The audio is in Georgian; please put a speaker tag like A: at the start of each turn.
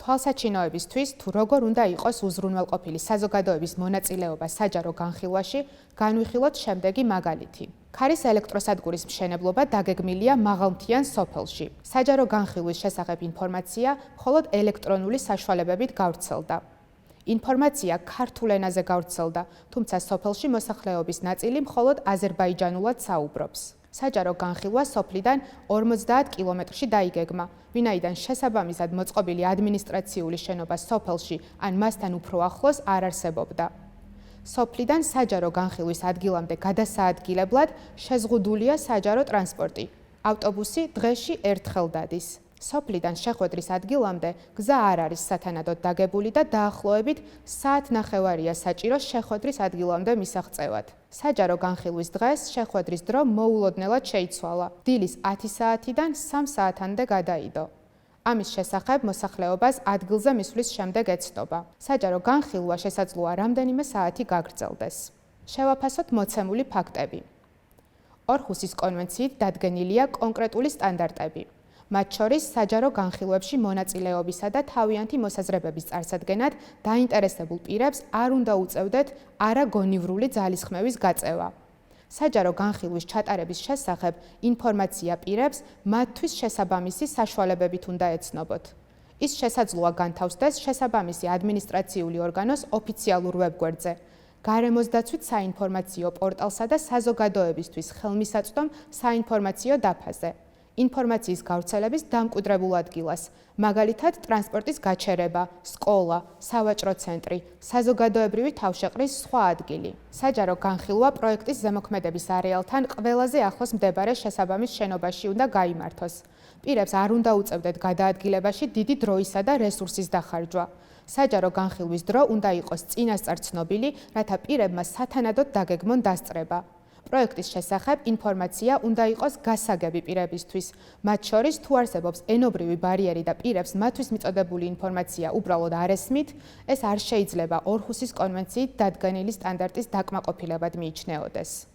A: თვალსაჩინოებისთვის თუ როგორ უნდა იყოს უზრუნველყოფილი საზოგადოების მონაწილეობა საჯარო განხილვაში, განვიხილოთ შემდეგი მაგალითი. ქარის ელექტროსადგურის მშენებლობა დაგეგმილია მაღალმთიან სოფელში. საჯარო განხილვის შესახებ ინფორმაცია მხოლოდ ელექტრონული საშუალებებით გავრცელდა. ინფორმაცია ქართულ ენაზე გავრცელდა, თუმცა სოფელში მოსახლეობის ნაწილი მხოლოდ აზერბაიჯანულად საუბრობს. საჯარო განხილვა სოფლიდან 50 კილომეტრში დაიგეგმა, ვინაიდან შესაბამისად მოწყობილი ადმინისტრაციული შენობა სოფელში ან მასთან უფრო ახლოს არ არსებობდა. სოფლიდან საჯარო განხილვის ადგილამდე გადასაადგილებლად შეზღუდულია საჯარო ტრანსპორტი. ავტობუსი დღეში ერთხელ დადის. სოფლიდან შეხვედრის ადგილამდე გზა არ არის სათანადოდ დაგებული და დაახლოებით საათნახევარია საჭირო შეხვედრის ადგილამდე მისაღწევად. საჯარო განხილვის დღეს შეხვედრის დრო მოულოდნელად შეიცვალა. დილის 10 საათიდან 3 საათამდე გადაიდო. ამის შესახებ მოსახლეობას ადგილზე მისვლის შემდეგ ეცნობა. საჯარო განხილვა შესაძლოა რამდენიმე საათი გაგრძელდეს. შევაფასოთ მოცემული ფაქტები. ორჰუსის კონვენციით დადგენილია კონკრეტული სტანდარტები. მათ შორის საჯარო განხილვებში მონაწილეობისა და თავიანთი მოსაზრებების წარსადგენად დაინტერესებულ პირებს არ უნდა უწევდეთ არაგონივრული ძალისხმევის გაწევა. საჯარო განხილვის ჩატარების შესახებ ინფორმაცია პირებს მათთვის შესაბამისი საშუალებებით უნდა ეცნობოთ. ის შესაძლოა განთავსდეს შესაბამისი ადმინისტრაციული ორგანოს ოფიციალურ ვებგვერდზე, გარემოსდაცვით საინფორმაციო პორტალსა და საზოგადოებისთვის ხელმისაწვდომ საინფორმაციო დაფაზე. ინფორმაციის გავრცელების დამკვიდრებულ ადგილას, მაგალითად ტრანსპორტის გაჩერება, სკოლა, სავაჭრო ცენტრი, საზოგადოებრივი თავშეყრის სხვა ადგილი. საჯარო განხილვა პროექტის ზემოქმედების არეალთან ყველაზე ახლოს მდებარე შესაბამის შენობაში უნდა გაიმართოს. პირებს არ უნდა უწევდეთ გადაადგილებაში დიდი დროისა და რესურსის დახარჯვა. საჯარო განხილვის დრო უნდა იყოს წინასწარ ცნობილი, რათა პირებმა სათანადოდ დაგეგმონ დასწრება. პროექტის შესახებ ინფორმაცია უნდა იყოს გასაგები პირებისთვის, მათ შორის თუ არსებობს ენობრივი ბარიერი და პირებს მათთვის მიწოდებული ინფორმაცია უბრალოდ არ ესმით, ეს არ შეიძლება ორჰუსის კონვენციით დადგენილი სტანდარტის დაკმაყოფილებად მიიჩნეოდეს.